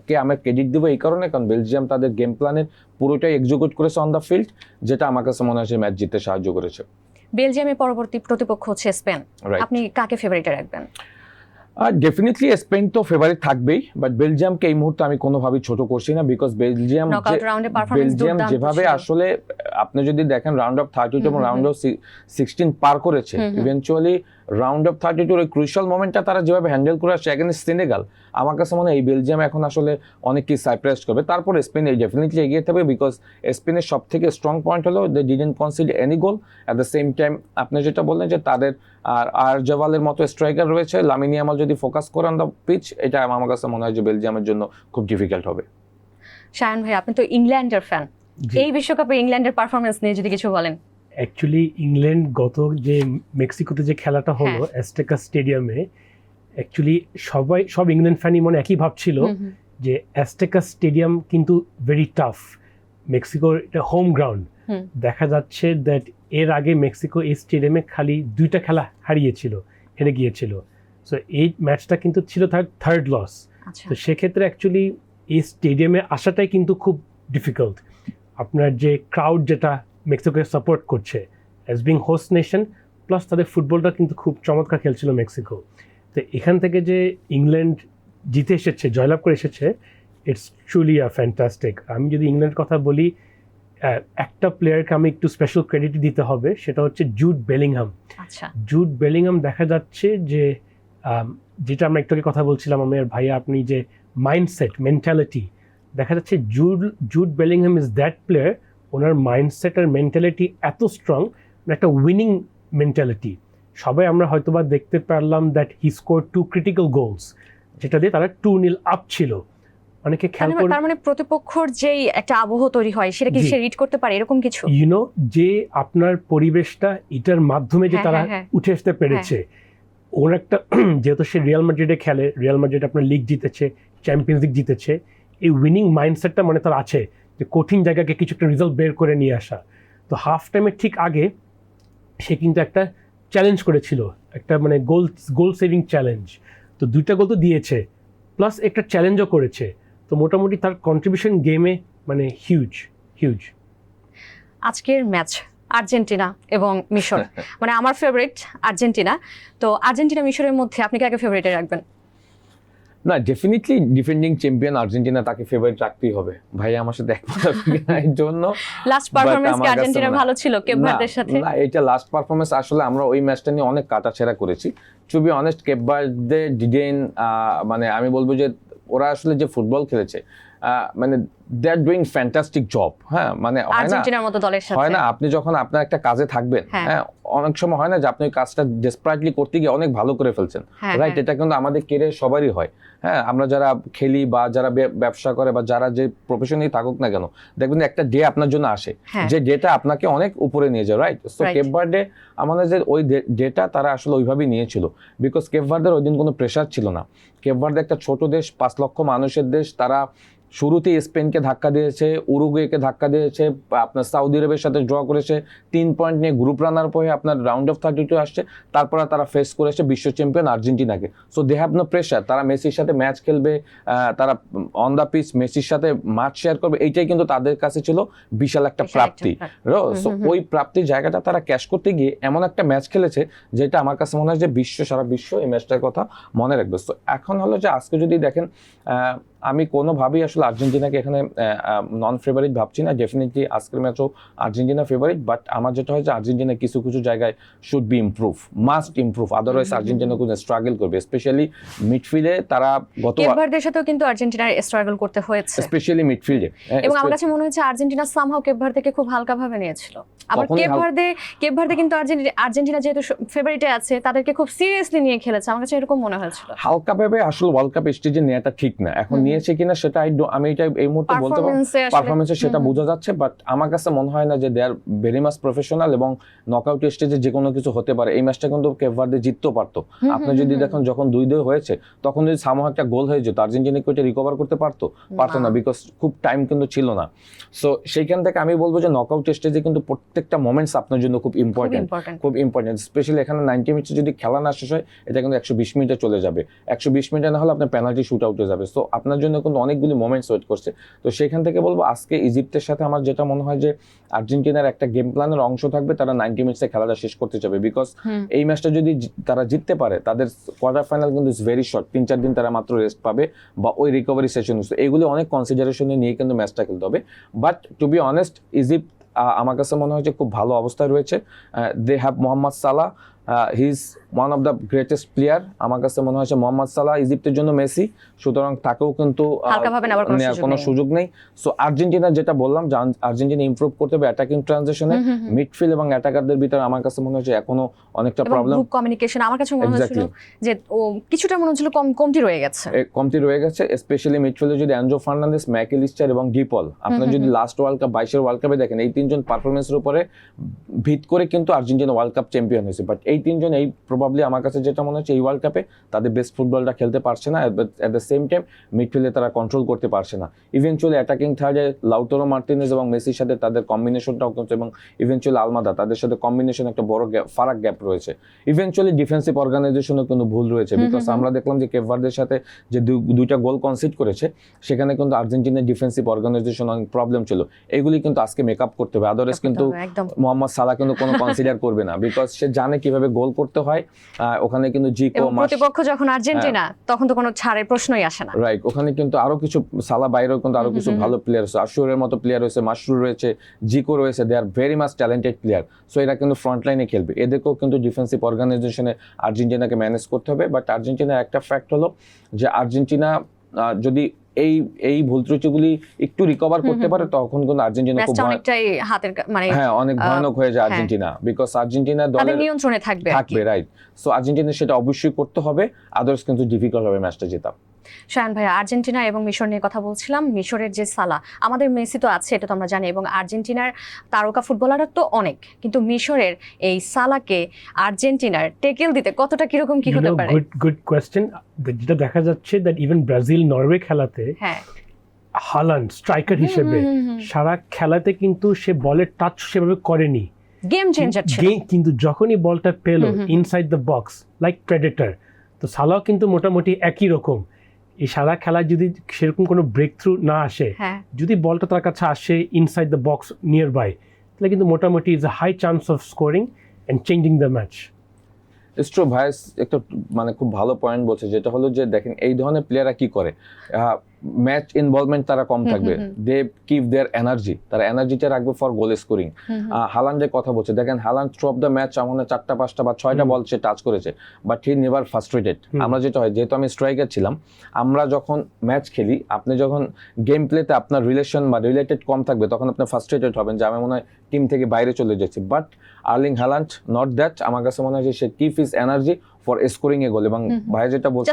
কে আমরা ক্রেডিট দেবো এই কারণে, কারণ বেলজিয়াম তাদের গেম প্ল্যানের পুরোটাই এক্সিকিউট করেছে অন দ্য ফিল্ড, যেটা আমার কাছে মনে হয় ম্যাচ জিততে সাহায্য করেছে। বেলজিয়ামের পরবর্তী প্রতিপক্ষ হচ্ছে স্পেন, Right. আপনি কাকে ফেভারিটে রাখবেন? ডেফিনেটলি স্পেন তো ফেভারিট থাকবেই, বাট বেলজিয়ামকে এই মুহূর্তে আমি কোনোভাবেই ছোট করছি না, বিকজ বেলজিয়াম নকআউট রাউন্ডে পারফরম্যান্স বেলজিয়াম দুর্দান্ত যেভাবে ছিল। আসলে আপনি যদি দেখেন রাউন্ড অফ 32 এবং রাউন্ড অফ 16 পার করেছে, ইভেনচুয়ালি রাউন্ড অফ 32 ওই ক্রুশাল মোমেন্টটা তারা যেভাবে হ্যান্ডেল করে আসছে এগেইনস্ট সেনেগাল, আমার কাছে মনে হয় এই বেলজিয়াম এখন আসলে অনেক কি সারপ্রাইজ করবে। তারপর স্পেন ডেফিনেটলি এগিয়ে থাকবে, বিকজ স্পেনের সব থেকে স্ট্রং পয়েন্ট হলো they didn't concede any goal. At the same time আপনি যেটা বললেন যে তাদের আর জাভালের মতো স্ট্রাইকার রয়েছে, লামিন ইয়ামাল যদি ফোকাস করে অন দ্য পিচ, এটা আমার কাছে মনে হয় যে বেলজিয়ামের জন্য খুব ডিফিকাল্ট হবে। শায়ন ভাই, আপনি তো ইংল্যান্ডের ফ্যান, জি। এই বিশ্বকাপে ইংল্যান্ডের পারফরম্যান্স নিয়ে যদি কিছু বলেন। অ্যাকচুয়ালি ইংল্যান্ড গত যে মেক্সিকোতে যে খেলাটা হলো অ্যাজটেকা স্টেডিয়ামে, অ্যাকচুয়ালি সব ইংল্যান্ড ফ্যানই মনে একই ভাবছিল যে অ্যাজটেকা স্টেডিয়াম কিন্তু ভেরি টাফ, মেক্সিকোর এটা হোম গ্রাউন্ড। দেখা যাচ্ছে দ্যাট এর আগে মেক্সিকো এই স্টেডিয়ামে খালি 2টা খেলা হেরে গিয়েছিল। সো এই ম্যাচটা কিন্তু ছিল তার থার্ড লস। আচ্ছা, তো সেক্ষেত্রে অ্যাকচুয়ালি এই স্টেডিয়ামে আসাটাই কিন্তু খুব ডিফিকাল্ট। আপনার যে ক্রাউড যেটা মেক্সিকোকে সাপোর্ট করছে as being host nation, plus তাদের ফুটবলটা কিন্তু খুব চমৎকার খেলছিল মেক্সিকো। তো এখান থেকে যে ইংল্যান্ড জিতে এসেছে, জয়লাভ করে এসেছে, ইটস ট্রুলি আ ফ্যান্টাস্টিক। আমি যদি ইংল্যান্ডের কথা বলি, একটা প্লেয়ারকে আমি একটু স্পেশাল ক্রেডিট দিতে হবে, সেটা হচ্ছে জুড বেলিংহাম। আচ্ছা, জুড বেলিংহাম দেখা যাচ্ছে যে যেটা আমরা একটু আগে কথা বলছিলাম আমার ভাইয়া, আপনি যে মাইন্ডসেট মেন্টালিটি, দেখা যাচ্ছে Jude Bellingham is that player, ওনার মাইন্ডসেট আর মেন্টালিটি এত স্ট্রং, একটা উইনিং মেন্টালিটি। সবাই আমরা হয়তোবা দেখতে পারলাম that he score 2 critical goals, যেটা দিয়ে তারা 2-0 আপ ছিল। অনেকে খেয়াল করে, তার মানে প্রতিপক্ষর যেই একটা আবহ তৈরি হয় সেটা কি জি। সে রিড করতে পারে এরকম কিছু? ইউনো যে আপনার পরিবেশটা এটার মাধ্যমে যে হ্যাঁ, তারা হ্যাঁ। উঠে আসতে পেরেছে, ওর একটা যেহেতু সে রিয়াল মাদ্রিদে খেলে, রিয়াল মাদ্রিদ আপনার লিগ জিতেছে, চ্যাম্পিয়ন্স লিগ জিতেছে, এই উইনিং মাইন্ডসেটটা মানে তার আছে, যে কঠিন জায়গাকে কিছু একটা রেজাল্ট বের করে নিয়ে আসা। তো হাফ টাইমের ঠিক আগে সে কিন্তু একটা চ্যালেঞ্জ করেছিল, একটা মানে গোল সেভিং চ্যালেঞ্জ। তো 2টা গোল তো দিয়েছে, প্লাস একটা চ্যালেঞ্জও করেছে। তো মোটামুটি তার কন্ট্রিবিউশন গেমে মানে হিউজ। আজকের ম্যাচ আর্জেন্টিনা এবং মিশর, মানে আমার ফেভারিট আর্জেন্টিনা। তো আর্জেন্টিনা মিশরের মধ্যে আপনি কাকে ফেভারিটে রাখবেন? না, ডেফিনেটলি ডিফেন্ডিং চ্যাম্পিয়ন আর্জেন্টিনা, তাকে ফেভারিট রাখতেই হবে। ভাই আমার সাথে একমত এর জন্য। লাস্ট পারফরম্যান্স কি আমার কাছে আর্জেন্টিনা মনে হয়- ভালো ছিল কেপ ভার্দের সাথে? না, এটা লাস্ট পারফরমেন্স আসলে আমরা ওই ম্যাচটা নিয়ে অনেক কাটাছেঁড়া করেছি। To be honest, Cape Verde didn't, মানে আমি বলবো যে ওরা আসলে যে ফুটবল খেলেছে, মানে দে আর ডুইং ফ্যান্টাস্টিক জব। হ্যাঁ, মানে হয় না, আর্জেন্টিনার মতো দলের সাথে হয় না আপনি যখন আপনার একটা কাজে থাকবেন, হ্যাঁ। হ্যাঁ, অনেক সময় হয় না যে আপনি ওই কাজটা ডেসপারেটলি করতে গিয়ে অনেক ভালো করে ফেলছেন, হ্যাঁ, রাইট? হ্যাঁ। এটা কিন্তু আমাদের কেরিয়ার সবারই হয়। হ্যাঁ, আমরা যারা খেলি বা যারা ব্যবসা করে বা যারা যে প্রফেশনেই থাকুক না কেন, দেখবেন একটা ডে আপনার জন্য আসে, হ্যাঁ। যে ডেটা আপনাকে অনেক উপরে নিয়ে যায়, right? So Right. Cape Verde আমার মনে হয় যে ওই ডেটা তারা আসলে ওইভাবেই নিয়েছিল, বিকজ কেপ ভার্দের ওই দিন কোনো প্রেশার ছিল না। কেপ ভার্দে একটা ছোট দেশ, 5 লক্ষ মানুষের দেশ, তারা শুরুতেই স্পেনকে ধাক্কা দিয়েছে, উরুগুয়েকে ধাক্কা দিয়েছে, আপনার সৌদি আরবের সাথে ড্র করেছে, 3 পয়েন্ট নিয়ে গ্রুপ রানার পরে আপনার রাউন্ড অফ 32 আসছে, তারপরে তারা ফেস করেছে বিশ্ব চ্যাম্পিয়ন আর্জেন্টিনাকে। So they have no pressure, তারা মেসির সাথে ম্যাচ খেলবে, তারা অন দ্য পিচ মেসির সাথে মাঠ শেয়ার করবে, এইটাই কিন্তু তাদের কাছে ছিল বিশাল একটা প্রাপ্তি। সো ওই প্রাপ্তির জায়গাটা তারা ক্যাশ করতে গিয়ে এমন একটা ম্যাচ খেলেছে যেটা আমার কাছে মনে হয় যে সারা বিশ্ব এই ম্যাচটার কথা মনে রাখবে। সো এখন হলো যে আজকে যদি দেখেন, আমি কোনোভাবেই আসলে আর্জেন্টিনাকে এখানে নন ফেভারিট ভাবছি না। ডেফিনেটলি আজকের ম্যাচও আর্জেন্টিনা ফেভারিট, বাট আমার যেটা হয় যে আর্জেন্টিনা কিছু জায়গায় should be improve, must improve, otherwise Argentina কোনো স্ট্রাগল করবে, স্পেশালি মিডফিল্ডে। তারা কেপ ভার্দের সাথেও কিন্তু আর্জেন্টিনার স্ট্রাগল করতে হয়েছে, স্পেশালি মিডফিল্ডে। এবং আমার কাছে মনে হচ্ছে আর্জেন্টিনা সামহাও কেপ ভার্দেকে খুব হালকাভাবে নিয়েছিল। আবার কখনোই কেপ ভার্দে কিন্তু আর্জেন্টিনা যেহেতু ফেভারিটে আছে, তাদেরকে খুব সিরিয়াসলি নিয়ে খেলেছে, আমার কাছে এরকম মনে হয়েছিল। হালকা ভাবে আসলে ওয়ার্ল্ড কাপ স্টেজে নেওয়াটা ঠিক না, এখন নিয়ে নিয়েছে কিনা সেটা আমি এটা এই মুহূর্তে বলতে পারবো পারফরমেন্সে সেটা বোঝা যাচ্ছে, বাট আমার কাছে মনে হয় না যে দে আর ভেরি মাচ প্রফেশনাল এবং নকআউট স্টেজে যে কোনো কিছু হতে পারে। এই ম্যাচটা কিন্তু কেপ ভার্দে জিততেও পারতো। আপনি যদি দেখেন যখন 2-2 হয়েছে তখন যদি সামহ একটা গোল হয়ে যেত আর্জেন্টিনা কি ওটা রিকভার করতে পারতো না, বিকজ খুব টাইম কিন্তু ছিল না। সো সেইখান থেকে আমি বলবো যে নকআউট স্টেজে কিন্তু প্রত্যেকটা মোমেন্টস আপনার জন্য খুব ইম্পর্টেন্ট, স্পেশালি এখানে 90 মিনিটে যদি খেলা না শেষ হয় এটা কিন্তু 120 মিনিটে চলে যাবে, 120 মিনিটে না হলে আপনার পেনাল্টি শুট আউটে যাবে। সো আপনার জন্য কিন্তু অনেকগুলি মোমেন্টস ওয়েট করছে। তো সেখান থেকে বলবো আজকে ইজিপ্টের সাথে আমার যেটা মনে হয় যে আর্জেন্টিনার একটা গেম প্ল্যানের অংশ থাকবে, তারা 90 মিনিটসে খেলাটা শেষ করতে চাবে, বিকজ এই ম্যাচটা যদি তারা জিততে পারে তাদের কোয়ার্টার ফাইনাল কিন্তু ইজ ভেরি শর্ট, 3-4 দিন তারা মাত্র রেস্ট পাবে বা ওই রিকভারি সেশন। এগুলো অনেক কনসিডারেশনে নিয়ে কিন্তু ম্যাচটা খেলতে হবে। But to be honest Egypt আমার কাছে মনে হয় যে খুব ভালো অবস্থায় রয়েছে। They have Mohamed Salah, he is one of the greatest player. আমার কাছে মনে হয় মোহাম্মদ সালাহ ইজিপ্টের জন্য মেসি, সুতরাং তাকেও কিন্তু কোনো সুযোগ নেই। সো আর্জেন্টিনা যেটা বললাম যে আর্জেন্টিনা ইমপ্রুভ করতে হবে অ্যাটাকিং ট্রানজিশনে, মিডফিল্ড এবং অ্যাটাকারদের ভিতরে আমার কাছে মনে হচ্ছে এখনো অনেকটা প্রবলেম, কমিউনিকেশন আমার কাছে মনে হচ্ছিল যে ও কিছুটা মনে হচ্ছিল কমতি রয়ে গেছে, স্পেশালি মিডফিল্ডে যদি অ্যানজো ফার্নান্দেস, ম্যাকেলিস্টার এবং ডিপল, আপনারা যদি লাস্ট ওয়ার্ল্ড কাপ 22-এর ওয়ার্ল্ড কাপে দেখেন এই তিনজন পারফরমেন্সের উপরে ভিত করে কিন্তু আর্জেন্টিনা ওয়ার্ল্ড কাপ চ্যাম্পিয়ন হয়েছে। বাট এই তিনজন এই প্রবাবলি আমার কাছে যেটা মনে হচ্ছে এই ওয়ার্ল্ড কাপে তাদের বেস্ট ফুটবলটা খেলতে পারছে না, অ্যাট দ্য সেম টাইম মিডফিল্ডে তারা কন্ট্রোল করতে পারছে না। ইভেনচুয়ালি অ্যাটাকিং থার্ডে লাউতারো মার্টিনেজ এবং মেসির সাথে তাদের কম্বিনেশনটাও কিন্তু, এবং ইভেনচুয়ালি আলমাদা, তাদের সাথে কম্বিনেশন একটা বড় ফারাক গ্যাপ রয়েছে। ইভেনচুয়ালি ডিফেন্সিভ অর্গানাইজেশনও কিন্তু ভুল রয়েছে, বিকজ আমরা দেখলাম যে কেপ ভার্দের সাথে যে দুইটা গোল কনসিড করেছে সেখানে কিন্তু আর্জেন্টিনার ডিফেন্সিভ অর্গানাইজেশন অনেক প্রবলেম ছিল, এগুলি কিন্তু আজকে মেকআপ করতে হবে। আদারওয়াইজ কিন্তু মোহাম্মদ সালাহ কিন্তু কোনো কনসিডার করবে না, বিকজ সে জানে কিভাবে গোল করতে হয়। ওখানে কিন্তু জিকো, প্রতিপক্ষ যখন আর্জেন্টিনা তখন তো কোনো ছাড়ের প্রশ্নই আসে না, রাইট। ওখানে কিন্তু আরো কিছু সালাহ বাইরেও কিন্তু আরো কিছু ভালো প্লেয়ার আছে, আশুরের মতো প্লেয়ার রয়েছে, মাশরুর রয়েছে, জিকো রয়েছে, they are very much talented player. So এরা কিন্তু ফ্রন্ট লাইনে খেলবে, এদেরকেও কিন্তু ডিফেন্সিভ অর্গানাইজেশনে আর্জেন্টিনাকে ম্যানেজ করতে হবে। বাট আর্জেন্টিনার একটা ফ্যাক্ট হলো যে আর্জেন্টিনা যদি এই ভুল ত্রুটিগুলি একটু রিকভার করতে পারে তখন কিন্তু আর্জেন্টিনা খুব অনেক ভয়ানক হয়ে যায় আর্জেন্টিনা, বিকজ আর্জেন্টিনা দলের নিয়ন্ত্রণে থাকবে, রাইট। সো আর্জেন্টিনা সেটা অবশ্যই করতে হবে, আদারস কিন্তু ডিফিকাল্ট হবে ম্যাচটা জেতা। শায়ান ভাই, আর্জেন্টিনা এবং মিশর নিয়ে কথা বলছিলাম। মিশরের যে সালাহ, আমাদের মেসি তো আছে, এটা তো আমরা জানি, এবং আর্জেন্টিনার তারকা ফুটবলাররা তো অনেক, কিন্তু মিশরের এই সালাহকে আর্জেন্টিনার টেকেল দিতে কতটা কিরকম কি হতে পারে? Good question. যেটা দেখা যাচ্ছে দ্যাট ইভেন ব্রাজিল নরওয়ে খেলাতে হালান্ড স্ট্রাইকার হিসেবে সারা খেলাতে কিন্তু সে বলের টাচ সেভাবে করেনি, গেম চেঞ্জার ছিল, কিন্তু যখনই বলটা পেল inside the box like Predator, তো সালাহ কিন্তু মোটামুটি একই রকম। এই সারা খেলায় যদি সেরকম কোনো ব্রেক থ্রু না আসে, যদি বলটা তার কাছে আসে inside the box near by, তাহলে কিন্তু মোটামুটি is a high chance of scoring and changing the match. ইস্ট্রো ভাইস একটা খুব ভালো পয়েন্ট বলছে, যেটা হলো যে দেখেন এই ধরনের প্লেয়াররা কি করে, ম্যাচ ইনভলভমেন্ট তারা কম থাকবে, দে কিপ দেয়ার এনার্জি, তারা এনার্জিটা রাখবে ফর গোল স্কোরিং। হালান্ডের কথা বলছে, দেখেন Haaland through of the match আমার 4টা 5টা বা 6টা বল সে টাচ করেছে, বাট হি নেভার ফ্রাস্ট্রেটেড। আমরা যেটা হয়, যেহেতু আমি স্ট্রাইকার ছিলাম, আমরা যখন ম্যাচ খেলি, আপনি যখন গেম প্লেতে আপনার রিলেশন বা রিলেটেড কম থাকবে তখন আপনি ফ্রাস্ট্রেটেড হবেন যে আমি মনে হয় টিম থেকে বাইরে চলে যাচ্ছি। But Erling Haaland not that, আমার কাছে মনে হয় যে সে keep his energy for scoring a goal. এবং ভাই যেটা বলছে,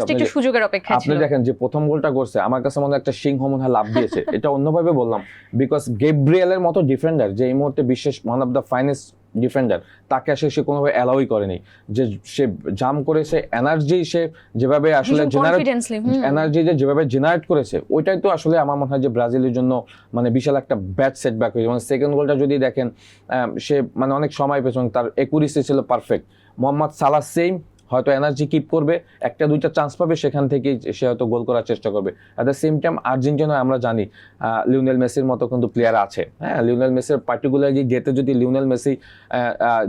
আপনি দেখেন যে প্রথম গোলটা করছে, আমার কাছে মনে হয় একটা সিংহ মনে হয় লাভ দিয়েছে, এটা অন্যভাবে বললাম, বিকজ গেব্রিয়েলের মতো ডিফেন্ডার যে এই মুহূর্তে বিশ্বের one of the finest defender, তাকে আসলে সে কোনোভাবে অ্যালাউই করেনি, যে সে জাম করেছে, এনার্জি সে যেভাবে আসলে এনার্জি যেভাবে জেনারেট করেছে, ওইটাই তো আসলে আমার মনে হয় যে ব্রাজিলের জন্য বিশাল একটা ব্যাড সেটব্যাক হয়েছে। সেকেন্ড গোলটা যদি দেখেন, সে অনেক সময় পেছন, তার একুরেসি ছিল পারফেক্ট। মোহাম্মদ সালাহ সেম, হয়তো এনার্জি কিপ করবে, 1টা 2টা চান্স পাবে, সেখান থেকেই সে হয়তো গোল করার চেষ্টা করবে। অ্যাট দ্য সেম টাইম আর্জেন্টিনায় আমরা জানি লিওনেল মেসির মতো কিন্তু প্লেয়ার আছে। লিওনেল মেসির পার্টিকুলারলি যেতে যদি লিওনেল মেসি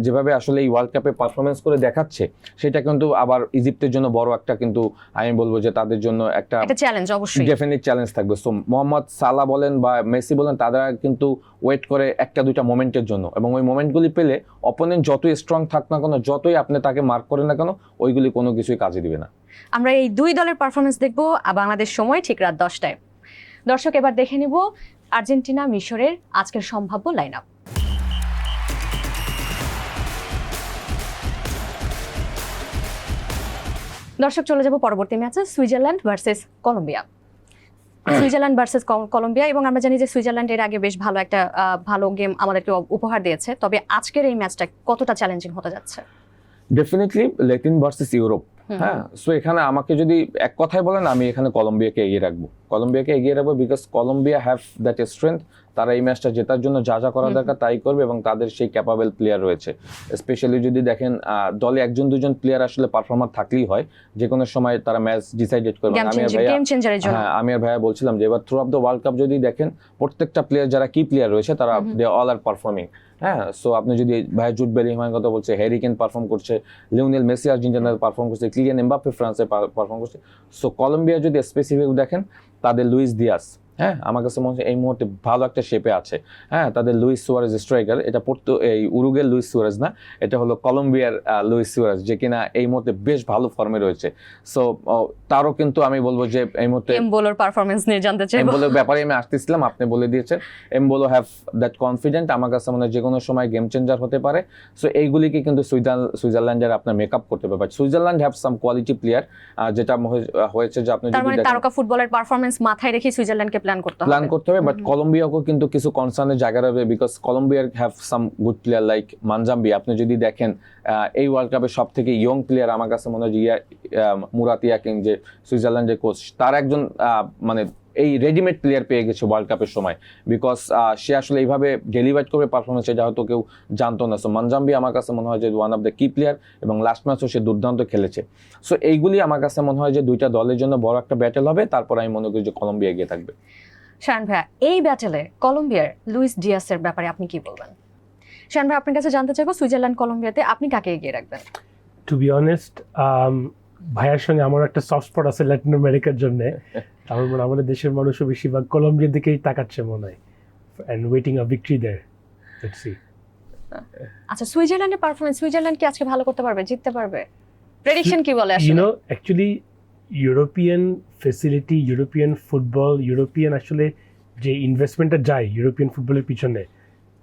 যেভাবে আসলে এই ওয়ার্ল্ড কাপে পারফরমেন্স করে দেখাচ্ছে, সেটা কিন্তু আবার ইজিপ্টের জন্য বড় একটা, কিন্তু আমি বলবো যে তাদের জন্য একটা চ্যালেঞ্জ, অবশ্যই ডেফিনিট চ্যালেঞ্জ থাকবে। সো মোহাম্মদ সালাহ বলেন বা মেসি বলেন, তারা কিন্তু ওয়েট করে 1টা 2টা মোমেন্টের জন্য, এবং ওই মোমেন্টগুলি পেলে অপোনেন্ট যতই স্ট্রং থাক না কেন, যতই আপনি তাকে মার্ক করেন না কেন, ওইগুলি কোনো কিছুই কাজে দিবে না। আমরা এই দুই দলের পারফরমেন্স দেখবো বাংলাদেশ সময় ঠিক রাত 10টায়। দর্শক, এবার দেখে নিব আর্জেন্টিনা মিশরের আজকের সম্ভাব্য লাইন আপ। দর্শক, চলে যাব পরবর্তী ম্যাচে, Switzerland versus Colombia. Switzerland versus Colombia, এবং আমরা জানি যে সুইজারল্যান্ড এর আগে বেশ ভালো একটা ভালো গেম আমাদেরকে উপহার দিয়েছে, তবে আজকের এই ম্যাচটা কতটা চ্যালেঞ্জিং হতে যাচ্ছে? Definitely Latin versus Europe. হ্যাঁ, সো এখানে আমাকে যদি এক কথায় বলেন, আমি এখানে কলম্বিয়াকে এগিয়ে রাখবো। Because Colombia have that strength. তারা এই ম্যাচটা জেতার জন্য যা যা করা দরকার তাই করবে, এবং তাদের সেই ক্যাপাবল প্লেয়ার রয়েছে। স্পেশালি যদি দেখেন দলে একজন দুজন প্লেয়ার আসলে পারফর্মার থাকলেই হয়, যে কোনো সময় তারা ম্যাচ ডিসাইডেড করবে। আমি আর ভাইয়া বলছিলাম যে এবার through of the world cup যদি দেখেন, প্রত্যেকটা প্লেয়ার যারা কি প্লেয়ার রয়েছে তারা দে অল আর পারফর্মিং। হ্যাঁ, সো আপনি যদি ভাইয়া জুড বেলিংহামের কথা বলছে, হ্যারি কেন পারফর্ম করছে, লিওনেল মেসি আর্জেন্টিনার পারফর্ম করছে, কিলিয়ান এমবাপ্পে ফ্রান্সে পারফর্ম করছে। সো কলম্বিয়া যদি স্পেসিফিক দেখেন, তাদের লুইস দিয়াস, হ্যাঁ, আমার কাছে মনে হচ্ছে এই মুহূর্তে ভালো একটা শেপে আছে। হ্যাঁ, তাদের লুইস সুয়ারেজ স্ট্রাইকার, এটা এই উরুগের লুইস সুয়ারেজ না, এটা হলো কলম্বিয়ার লুইস সুয়ারেজ, যে কিনা এই মুহূর্তে বেশ ভালো ফর্মে রয়েছে। সো তারও কিন্তু আমি বলবো যে এই মুহূর্তে এমবোলোর পারফরম্যান্স নিয়ে জানতে চাই। এমবোলোর ব্যাপারে আমি আসতেছিলাম, আপনি বলে দিয়েছেন। এমবোলো হ্যাভ দ্যাট কনফিডেন্ট, আমার কাছে মনে হয় যে কোনো সময় গেম চেঞ্জার হতে পারে। সো এইগুলিকে কিন্তু সুইজারল্যান্ডের আপনার মেকআপ করতে পারবে। Switzerland have some quality player, যেটা হয়েছে যে আপনি তার মানে তারকা ফুটবলের পারফরম্যান্স মাথায় রেখে সুইজারল্যান্ডকে প্ল্যান করতে হবে। বাট কলম্বিয়াকেও কিন্তু কিছু কনসার্নের জায়গা রয়েছে, বিকজ কলম্বিয়ার have some good player like মানজাম্বি। আপনি যদি দেখেন এই ওয়ার্ল্ড কাপের সব থেকে ইয়ং প্লেয়ার আমার কাছে মনে হয় মুরাত ইয়াকিন, যে সুইজারল্যান্ডের কোচ, তার একজন মানে এই রেডিমেড প্লেয়ার পেয়ে গেছে ওয়ার্ল্ড কাপের সময়, বিকজ সে আসলে এইভাবে ডেলিভার করবে পারফরমেন্স, সেটা হয়তো কেউ জানতো না। সো মানজাম্বি আমার কাছে মনে হয় যে ওয়ান অফ দ্য কি প্লেয়ার, এবং লাস্ট ম্যাচও সে দুর্দান্ত খেলেছে। সো এইগুলি আমার কাছে মনে হয় যে দুইটা দলের জন্য বড় একটা ব্যাটেল হবে, তারপর আমি মনে করি যে কলম্বিয়া এগিয়ে থাকবে। শায়ন ভাইয়া, এই ব্যাটেলে কলম্বিয়ার লুইস ডিয়াসের ব্যাপারে আপনি কি বলবেন? শায়ন ভাই, আপনার কাছে জানতে চাইবো সুইজারল্যান্ড কলম্বিয়াতে আপনি কাকে এগিয়ে রাখবেন? টু বি অনেস্ট, ভাইয়ার সঙ্গে আমার একটা সফট স্পট আছে ল্যাটিন আমেরিকার জন্য। আমার মনে হয় আমাদের দেশের মানুষও বেশিরভাগ কলম্বিয়ার দিকেই তাকাচ্ছে মনে হয়, and waiting a victory there. Let's see. আচ্ছা, সুইজারল্যান্ডের পারফরম্যান্স, সুইজারল্যান্ড কি আজকে ভালো করতে পারবে, জিততে পারবে? প্রেডিকশন কি বলে আসলে? You know, actually European facility, European football, European আসলে যে ইনভেস্টমেন্টটা যায় ইউরোপিয়ান ফুটবলের পিছনে,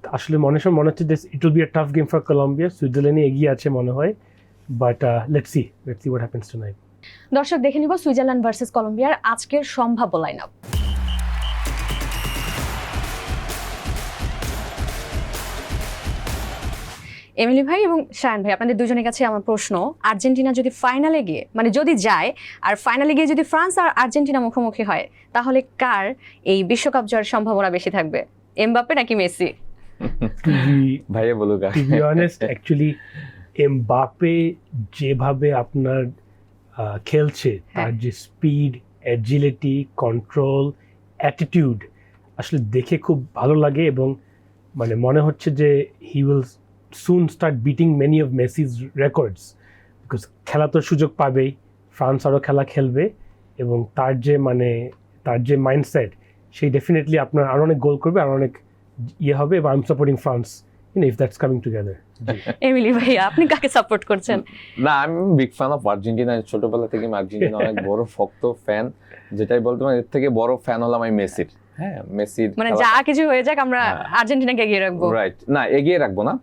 আসলে মনে হচ্ছে যে it will be a tough game for Colombia. সুইজারল্যান্ডে এগিয়ে আছে মনে হয়, but let's see what happens tonight. দর্শক, দেখে নিব সুইজারল্যান্ড ভার্সেস কলম্বিয়ার আজকের সম্ভাব্য লাইনআপ। এমিলি ভাই এবং শায়ন ভাই, আপনাদের দুজনের কাছে আমার প্রশ্ন, আর্জেন্টিনা যদি ফাইনালে গিয়ে, মানে যদি যায় আর ফাইনালে গিয়ে যদি ফ্রান্স আর আর্জেন্টিনা মুখোমুখি হয়, তাহলে কার এই বিশ্বকাপ জয়ের সম্ভাবনা বেশি থাকবে, এমবাপ্পে নাকি মেসি? ভাইয়া বলুক। To be honest, actually Mbappe যেভাবে আপনার খেলছে, তার যে স্পিড, অ্যাজিলিটি, কন্ট্রোল, অ্যাটিটিউড, আসলে দেখে খুব ভালো লাগে, এবং মানে মনে হচ্ছে যে he will soon start beating many of Messi's records, because খেলা তো সুযোগ পাবেই, ফ্রান্স আরও খেলা খেলবে, এবং তার যে মাইন্ডসেট, সেই ডেফিনেটলি আপনার আরও অনেক গোল করবে, আর অনেক হবে, এবং I am supporting France if that's coming together. Emily ভাইয়া, আপনি কাকে সাপোর্ট করছেন? না, আমি বিগ ফ্যান অফ আর্জেন্টিনা। ছোটবেলা থেকে আমি আর্জেন্টিনা অনেক বড় ভক্ত, ফ্যান, যেটাই বলতে পারি, এর থেকে বড় ফ্যান হলাম আমি মেসির। হ্যাঁ, মেসির মানে যা কিছু হয়ে যাক আমরা আর্জেন্টিনাকে এগিয়ে রাখবো। রাইট, না এগিয়ে রাখবো না,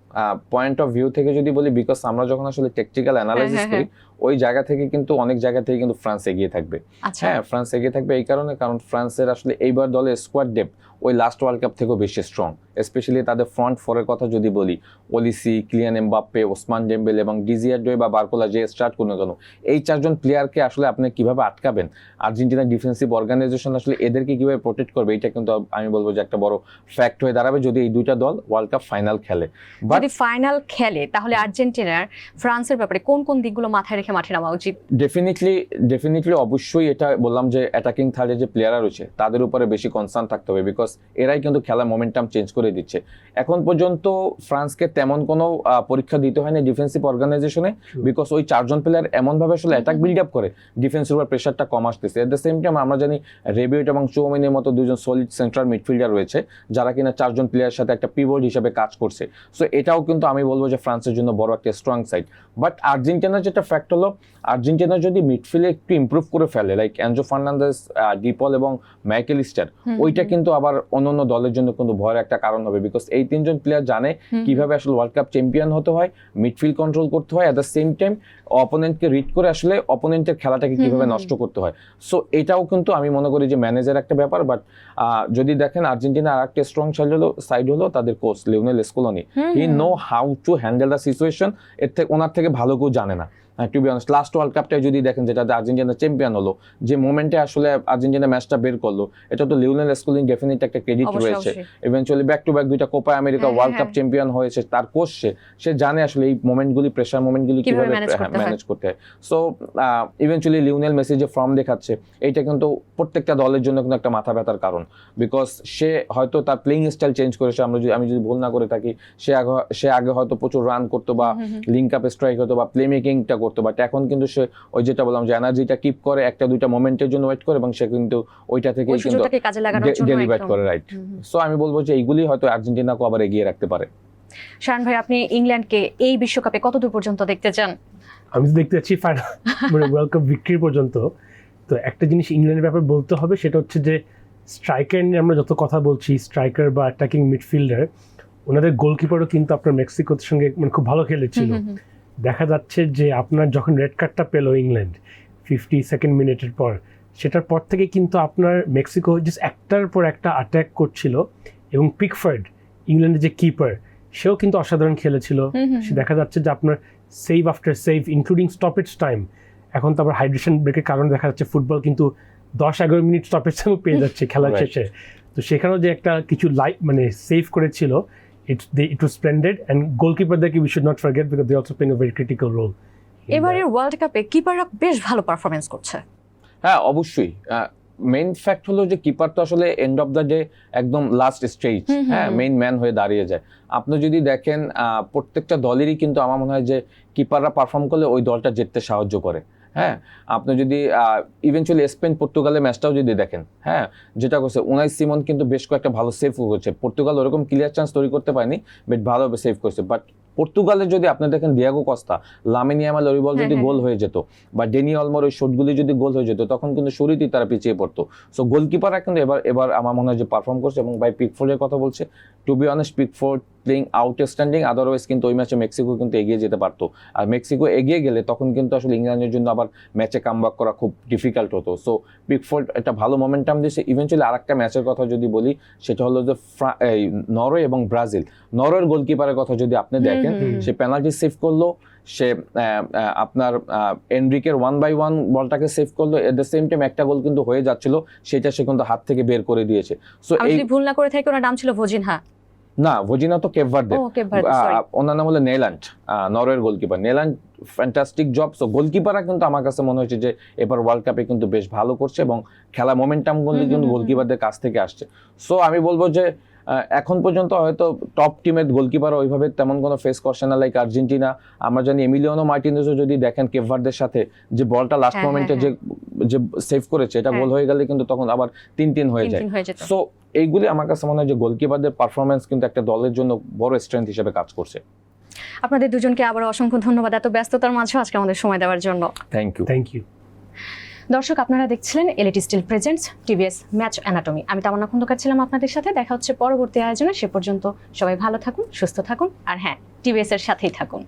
পয়েন্ট অফ ভিউ থেকে যদি বলি, বিকজ আমরা যখন আসলে টেকনিক্যাল অ্যানালাইসিস করি, ওই জায়গা থেকে কিন্তু অনেক জায়গা থেকে কিন্তু ফ্রান্স এগিয়ে থাকবে। হ্যাঁ, ফ্রান্স এগিয়ে থাকবে এই কারণে, কারণ ফ্রান্সের আসলে এইবার দলের স্কোয়াড ডেপথ ওই লাস্ট ওয়ার্ল্ড কাপ থেকেও বেশি স্ট্রং। স্পেশালি তাদের ফ্রন্ট ফোরের কথা যদি বলি, ওলিসি, কিলিয়ান এমবাপ্পে, ওসমান ডেম্বেলে এবং ডিজিয়ার ডোয়ে বা বারকোলা, যে স্টার্ট করুন কেন, এই চারজন প্লেয়ারকে আসলে আপনি কিভাবে আটকাবেন, আর্জেন্টিনার ডিফেন্সিভ অর্গানাইজেশন আসলে এদেরকে কিভাবে প্রোটেক্ট করবে, এটা কিন্তু আমি বলবো যে একটা বড় ফ্যাক্ট হয়ে দাঁড়াবে যদি এই দুইটা দল ওয়ার্ল্ড কাপ ফাইনাল খেলে। যদি ফাইনাল খেলে, তাহলে আর্জেন্টিনার ফ্রান্সের ব্যাপারে কোন কোন দিকগুলো মাথায় রেখে মাঠে নামা উচিত? ডেফিনেটলি অবশ্যই এটা বললাম যে অ্যাটাকিং থার্ডে যে প্লেয়াররা রয়েছে তাদের উপরে বেশি কনসার্ন থাকতে হবে, বিকজ এরাই কিন্তু খেলার মোমেন্টাম চেঞ্জ করে দিচ্ছে। এখন পর্যন্ত ফ্রান্সকে তেমন কোনো পরীক্ষা দিতে হয়নি ডিফেন্সিভ অর্গানাইজেশনে, বিকজ ওই চারজন প্লেয়ার এমনভাবে আসলে অ্যাটাক বিল্ড আপ করে ডিফেন্সের উপর প্রেশারটা কম আসতেছে। এট দ্য সেম টাইম আমরা জানি রেবিওট এবং চৌমিনের মতো দুজন সলিড সেন্ট্রাল মিডফিল্ডার রয়েছে, যারা কিনা চারজন প্লেয়ারের সাথে একটা পিভট হিসেবে কাজ করছে। সো এটাও কিন্তু আমি বলবো যে ফ্রান্সের জন্য বড় একটা স্ট্রং সাইড। বাট আর্জেন্টিনার যেটা ফ্যাক্ট হলো আর্জেন্টিনা যদি মিডফিল্ডে একটু ইমপ্রুভ করে ফেলে, লাইক এনজো ফার্নান্দেজ, ডিপল এবং ম্যাকেলিস্টার, ওইটা কিন্তু আবার অন্যান্য দলের জন্য কিন্তু ভয়ের একটা কারণ হবে, বিকজ এই তিনজন প্লেয়ার জানে কিভাবে আসলে ওয়ার্ল্ড কাপ চ্যাম্পিয়ন হতে হয়, মিডফিল্ড কন্ট্রোল করতে হয়, অ্যাট দ্য সেম টাইম অপোনেন্টকে রিড করে আসলে অপোনেন্টের খেলাটাকে কিভাবে নষ্ট করতে হয়। সো এটাও কিন্তু আমি মনে করি যে ম্যানেজার একটা ব্যাপার। বাট যদি দেখেন আর্জেন্টিনা আর একটা স্ট্রং সাইড হলো তাদের coach Lionel Scaloni. He know how to handle the situation. এর থেকে ওনার থেকে ভালো কেউ জানে না। To be honest, last world কাপটাই যদি দেখেন যেটাতে আর্জেন্টিনা চ্যাম্পিয়ন হলো, যে মোমেন্টে আসলে আর্জেন্টিনা ম্যাচটা বের করলো, এটা তো লিওনেল স্কলোনি ডেফিনেটলি একটা ক্রেডিট রয়েছে। ইভেনচুয়ালি ব্যাক টু ব্যাক 2টা Copa America world cup champion হয়েছে, তার কোচ সে জানে আসলে এই মোমেন্টগুলি, প্রেসার মোমেন্টগুলি কিভাবে ম্যানেজ করতে হয়। সো ইভেনচুয়ালি লিওনেল মেসি যে ফর্ম দেখাচ্ছে, এইটা কিন্তু প্রত্যেকটা দলের জন্য কিন্তু একটা মাথা ব্যথার কারণ, বিকজ সে হয়তো তার প্লেইং স্টাইল চেঞ্জ করেছে। আমি যদি ভুল না করে থাকি, সে আগে হয়তো প্রচুর রান করতো বা লিঙ্ক আপ স্ট্রাইক হতো বা প্লে মেকিংটা করতো, বাট এখন কিন্তু সে ওই যেটা বললাম যে এনার্জিটা কিপ করে, একটা দুইটা মোমেন্টের জন্য ওয়েট করে এবং সে কিন্তু ওইটা থেকে কিন্তু ডেলিভার করে, রাইট। সো আমি বলবো যে এইগুলি হয়তো আর্জেন্টিনাকে আবার এগিয়ে রাখতে পারে। শায়ন ভাই, আপনি ইংল্যান্ডকে এই বিশ্বকাপে কতদূর পর্যন্ত দেখতে চান? আমি তো দেখতে চাচ্ছি ফাইনাল মানে ওয়ার্ল্ড কাপ ভিক্টরি পর্যন্ত। তো একটা জিনিস ইংল্যান্ডের ব্যাপারে বলতে হবে, সেটা হচ্ছে যে স্ট্রাইকার নিয়ে আমরা যত কথা বলছি, স্ট্রাইকার বা অ্যাটাকিং মিডফিল্ডার, ওনাদের গোলকিপারও কিন্তু আপনার মেক্সিকোর সঙ্গে মানে খুব ভালো খেলেছিল। দেখা যাচ্ছে যে আপনার যখন রেড কার্ডটা পেল ইংল্যান্ড 52nd মিনিটের পর, সেটার পর থেকে কিন্তু আপনার মেক্সিকো জাস্ট একটার পর একটা অ্যাটাক করছিল, এবং পিকফোর্ড ইংল্যান্ডের যে কিপার, সেও কিন্তু অসাধারণ খেলেছিল। সে দেখা যাচ্ছে যে আপনার save after save, including stoppage time. এখন তো আবার হাইড্রেশন ব্রেকের কারণে দেখা যাচ্ছে ফুটবল কিন্তু 10-11 মিনিট স্টপেজ টাইমও পেয়ে যাচ্ছে খেলার শেষে। তো সেখানেও যে একটা কিছু মানে সেভ করেছিল, it was splendid, and goalkeeperদেরকে we should not forget because they also playing a very critical role. এবারের ওয়ার্ল্ড কাপে কিপাররা বেশ ভালো পারফরমেন্স করছে। হ্যাঁ, অবশ্যই। মেইন ফ্যাক্ট হলো যে কিপার তো আসলে এন্ড অফ দ্য ডে একদম লাস্ট স্টেজ, হ্যাঁ, মেইন ম্যান হয়ে দাঁড়িয়ে যায়। আপনি যদি দেখেন প্রত্যেকটা দলেরই কিন্তু আমার মনে হয় যে কিপাররা পারফর্ম করলে ওই দলটা জিততে সাহায্য করে। হ্যাঁ, আপনি যদি ইভেনচুয়ালি স্পেন পর্তুগালের ম্যাচটাও যদি দেখেন, হ্যাঁ, যেটা করছে উনাই সিমন কিন্তু বেশ কয়েকটা ভালো সেভ করছে। পর্তুগাল ওরকম ক্লিয়ার চান্স তৈরি করতে পারেনি, বাট ভালোভাবে সেভ করছে। বাট পর্তুগালের যদি আপনি দেখেন ডিয়াগো কস্তা, লামিন ইয়ামাল ওই বল যদি গোল হয়ে যেত, বা ডেনি অলমোর ওই শটগুলি যদি গোল হয়ে যেত, তখন কিন্তু শুরুতেই তারা পিছিয়ে পড়তো। সো গোলকিপাররা কিন্তু এবার আমার মনে হয় যে পারফর্ম করছে। এবং ভাই পিকফোর্ডের কথা বলছে, to be honest, Pickford playing outstanding. Otherwise কিন্তু ওই ম্যাচে মেক্সিকো কিন্তু এগিয়ে যেতে পারতো, আর মেক্সিকো এগিয়ে গেলে তখন কিন্তু আসলে ইংল্যান্ডের জন্য আবার ম্যাচে কামব্যাক করা খুব ডিফিকাল্ট হতো। সো পিকফোর্ড একটা ভালো মোমেন্টাম দিয়েছে। ইভেনচুয়ালি আরেকটা ম্যাচের কথা যদি বলি, সেটা হলো যে নরওয়ে এবং ব্রাজিল। নরওয়ের গোলকিপারের কথা যদি আপনি দেখেন, সে পেনাল্টি সেভ করলো, সে আপনার এনরিকের 1-1 বলটাকে সেভ করলো, এট দ্য সেম টাইম একটা গোল কিন্তু হয়ে যাচ্ছিল, সেটা সে কিন্তু হাত থেকে বের করে দিয়েছে। সো এই ভুল না করে থাকে, ওনার নাম ছিল ভোজিনহা। না, ভোজিনা তো কেপ ভার্দে, ওনার নাম হলো নেল্যান্ড, নরওয়ের goalkeeper. Nyland fantastic job. So গোলকিপাররা কিন্তু আমার কাছে মনে হচ্ছে যে এবার ওয়ার্ল্ড কাপে কিন্তু বেশ ভালো করছে, এবং খেলা মোমেন্টাম গুলি কিন্তু গোলকিপারদের কাছ থেকে আসছে। সো আমি বলবো যে এখন পর্যন্ত হয়তো টপ টিমের গোলকিপার ওইভাবে তেমন কোনো ফেস করছে না, লাইক আর্জেন্টিনা। আমরা জানি এমিলিয়ানো মার্টিনেজও যদি দেখেন কেপ ভার্দের সাথে যে বলটা লাস্ট মোমেন্টে যে সেভ করেছে, এটা গোল হয়ে গেলে কিন্তু তখন আবার 3-3 হয়ে যায়। সো এইগুলি আমার কাছে মনে হয় যে গোলকিপারদের পারফরমেন্স কিন্তু একটা দলের জন্য বড় স্ট্রেংথ হিসেবে কাজ করছে। আপনাদের দুজনকে আবার অসংখ্য ধন্যবাদ এত ব্যস্ততার মাঝে আজকে আমাদের সময় দেওয়ার জন্য। Thank you. দর্শক, আপনারা দেখছিলেন LED steel presents TVS match anatomy. আমি তামান্না খন্দকার ছিলাম আপনাদের সাথে। দেখা হচ্ছে পরবর্তী আয়োজনে। সে পর্যন্ত সবাই ভালো থাকুন, সুস্থ থাকুন, আর হ্যাঁ, টিভিএস এর সাথেই থাকুন।